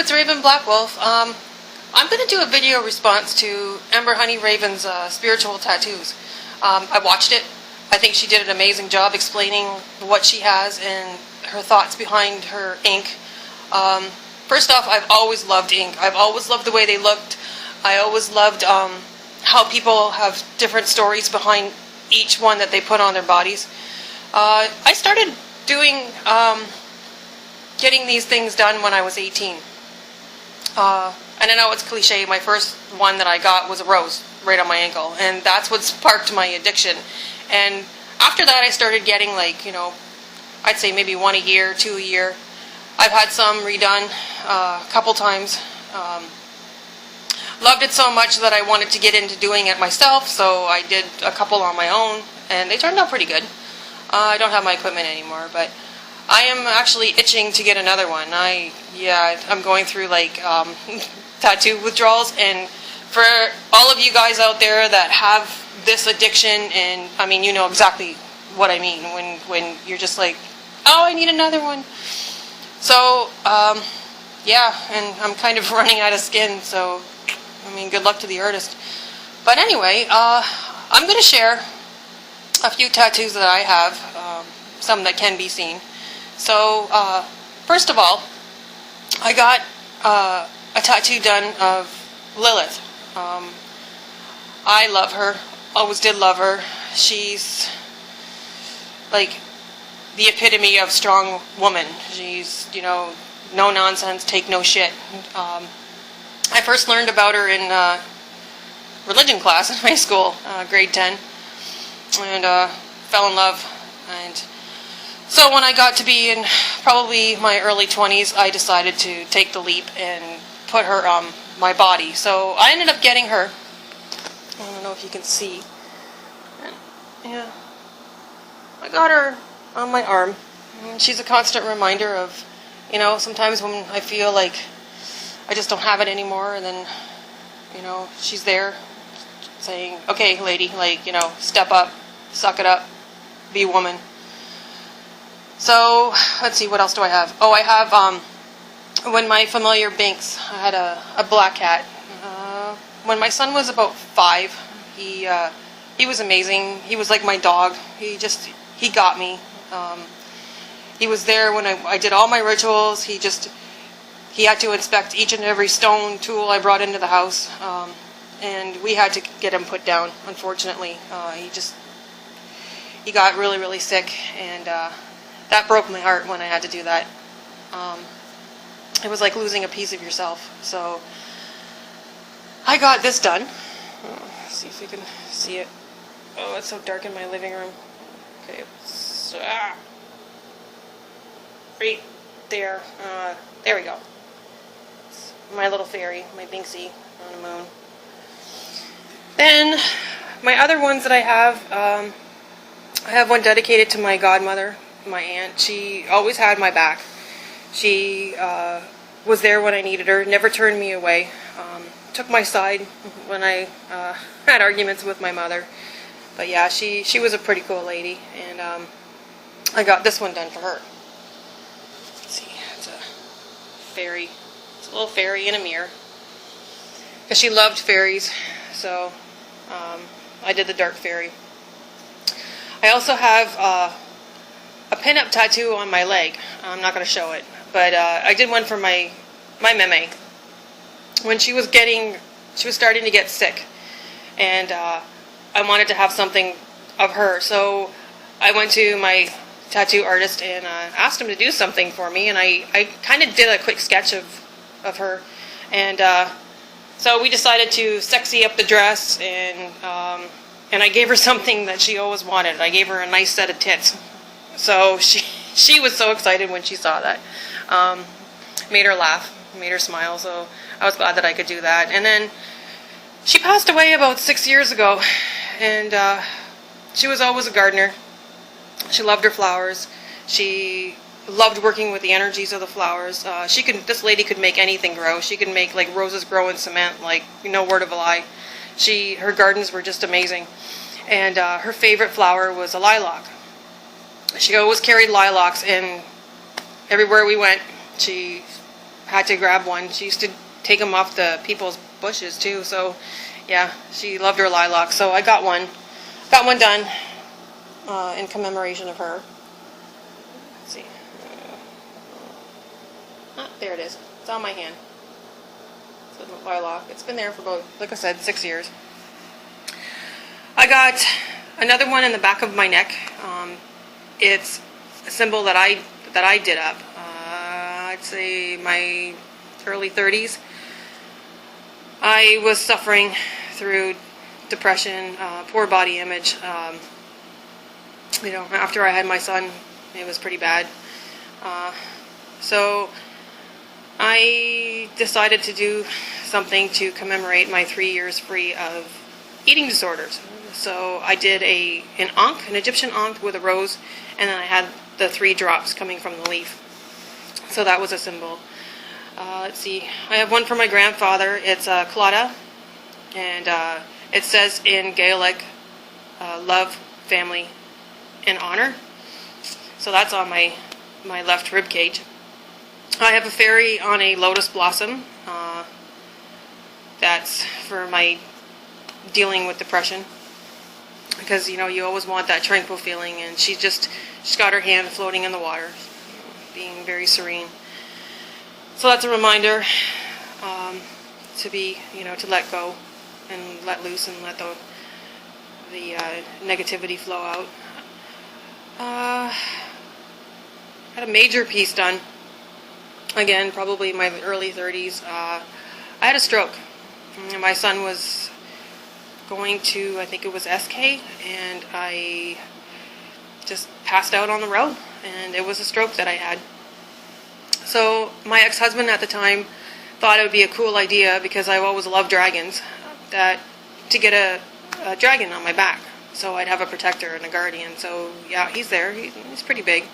It's Raven Black Wolf. I'm going to do a video response to Ember Honey Raven's spiritual tattoos. I watched it. I think she did an amazing job explaining what she has and her thoughts behind her ink. First off, I've always loved ink. I've always loved the way they looked. I always loved how people have different stories behind each one that they put on their bodies. I started doing getting these things done when I was 18. And I know it's cliche, my first one that I got was a rose right on my ankle, and that's what sparked my addiction. And after that I started getting, like, I'd say maybe one a year, two a year. I've had some redone a couple times. Loved it so much that I wanted to get into doing it myself, so I did a couple on my own, and they turned out pretty good. I don't have my equipment anymore, but I am actually itching to get another one. I'm going through tattoo withdrawals, and for all of you guys out there that have this addiction, and I mean, you know exactly what I mean when you're just like, oh, I need another one. So and I'm kind of running out of skin, so I mean, good luck to the artist. But anyway, I'm going to share a few tattoos that I have, some that can be seen. So, first of all, I got a tattoo done of Lilith. I love her, always did love her. She's like the epitome of strong woman. She's, no nonsense, take no shit. I first learned about her in religion class in high school, grade 10, and fell in love. And so when I got to be in probably my early 20s, I decided to take the leap and put her on my body. So I ended up getting her. I don't know if you can see. Yeah, I got her on my arm. And she's a constant reminder of, sometimes when I feel like I just don't have it anymore, and then, she's there saying, okay, lady, step up, suck it up, be a woman. So, let's see, what else do I have? Oh, I have, when my familiar Binks, I had a black cat. When my son was about 5, he was amazing. He was like my dog. He got me. He was there when I did all my rituals. He had to inspect each and every stone tool I brought into the house. And we had to get him put down, unfortunately. He got really, really sick, and that broke my heart when I had to do that. It was like losing a piece of yourself. So I got this done. Let's see if you can see it. Oh, it's so dark in my living room. Okay, right there. There we go. It's my little fairy, my Binksy on the moon. Then my other ones that I have one dedicated to my godmother, my aunt. She always had my back. She was there when I needed her, never turned me away, took my side when I had arguments with my mother. But yeah, she was a pretty cool lady, and I got this one done for her. Let's see, it's a fairy. It's a little fairy in a mirror. Because she loved fairies, so I did the dark fairy. I also have a pin-up tattoo on my leg. I'm not going to show it, but I did one for my meme. When she was starting to get sick, and I wanted to have something of her, so I went to my tattoo artist and asked him to do something for me, and I kind of did a quick sketch of her, and so we decided to sexy up the dress and and I gave her something that she always wanted. I gave her a nice set of tits. So she was so excited when she saw that. Made her laugh, made her smile, so I was glad that I could do that. And then she passed away about 6 years ago, and she was always a gardener. She loved her flowers. She loved working with the energies of the flowers. This lady could make anything grow. She could make like roses grow in cement, like no word of a lie. Her gardens were just amazing. And her favorite flower was a lilac. She always carried lilacs, and everywhere we went, she had to grab one. She used to take them off the people's bushes too. So yeah, she loved her lilacs. So I got one done in commemoration of her. Let's see. There it is. It's on my hand. It's a lilac. It's been there for about, like I said, 6 years. I got another one in the back of my neck. It's a symbol that I did up. I'd say my early 30s. I was suffering through depression, poor body image. After I had my son, it was pretty bad. So I decided to do something to commemorate my 3 years free of eating disorders. So I did an Egyptian ankh with a rose, and then I had the 3 drops coming from the leaf. So that was a symbol. Let's see. I have one from my grandfather. It's a Claddagh, and it says in Gaelic, love, family, and honor. So that's on my left rib cage. I have a fairy on a lotus blossom. That's for my dealing with depression, because you always want that tranquil feeling, and she's got her hand floating in the water, being very serene. So that's a reminder to be, to let go and let loose and let the negativity flow out. Had a major piece done. Again, probably in my early 30s. I had a stroke. My son was going to, I think it was SK, and I just passed out on the road, and it was a stroke that I had. So my ex-husband at the time thought it would be a cool idea, because I always loved dragons, to get a dragon on my back, so I'd have a protector and a guardian. So yeah, he's there. He's pretty big.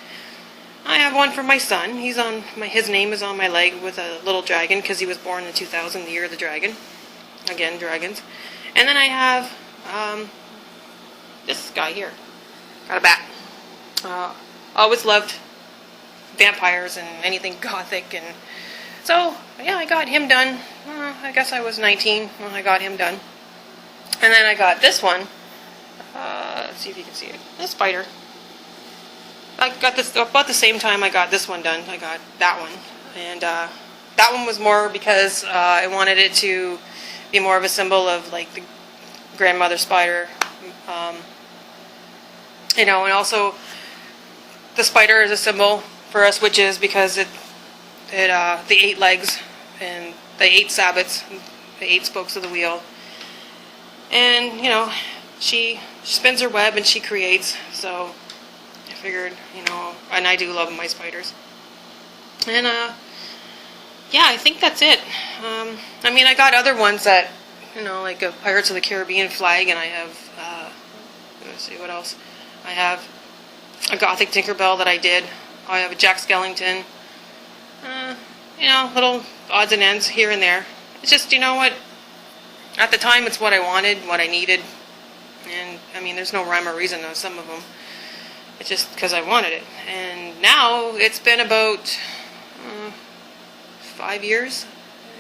I have one for my son. His name is on my leg with a little dragon, because he was born in 2000, the year of the dragon. Again, dragons. And then I have this guy here. Got a bat. Always loved vampires and anything gothic, and so yeah, I got him done. I guess I was 19 when I got him done. And then I got this one. Let's see if you can see it. This spider. I got this about the same time I got this one done. I got that one, and that one was more because I wanted it to be more of a symbol of like the grandmother spider, and also the spider is a symbol for us witches, because the 8 legs and the 8 sabbats, the 8 spokes of the wheel, and she spins her web and she creates. So I figured, and I do love my spiders. And yeah, I think that's it. I got other ones that, like a Pirates of the Caribbean flag, and I have, let's see what else. I have a Gothic Tinkerbell that I did. I have a Jack Skellington. Little odds and ends here and there. It's just, what, at the time it's what I wanted, what I needed. And, there's no rhyme or reason to some of them. It's just because I wanted it. And now it's been about 5 years.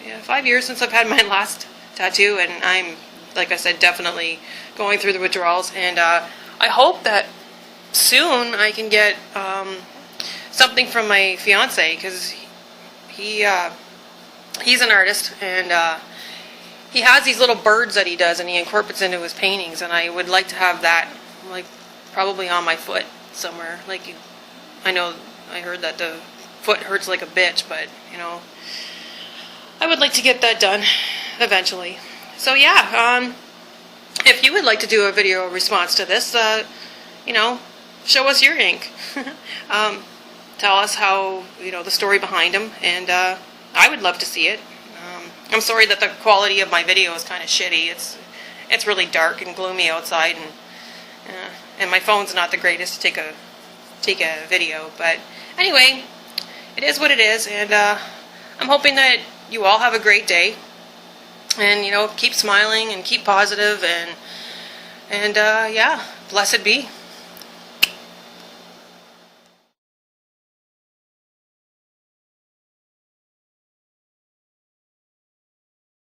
Yeah, 5 years since I've had my last tattoo, and I'm, like I said, definitely going through the withdrawals. And I hope that soon I can get something from my fiance, because he's an artist, and he has these little birds that he does, and he incorporates into his paintings, and I would like to have that, like, probably on my foot somewhere. Like, I know I heard that the foot hurts like a bitch, but I would like to get that done eventually. So yeah, if you would like to do a video response to this, you know, show us your ink. Tell us how, you know, the story behind them, and I would love to see it. I'm sorry that the quality of my video is kind of shitty. It's really dark and gloomy outside, and my phone's not the greatest to take a video. But anyway, it is what it is, and I'm hoping that you all have a great day, and you know, keep smiling and keep positive, and yeah, blessed be.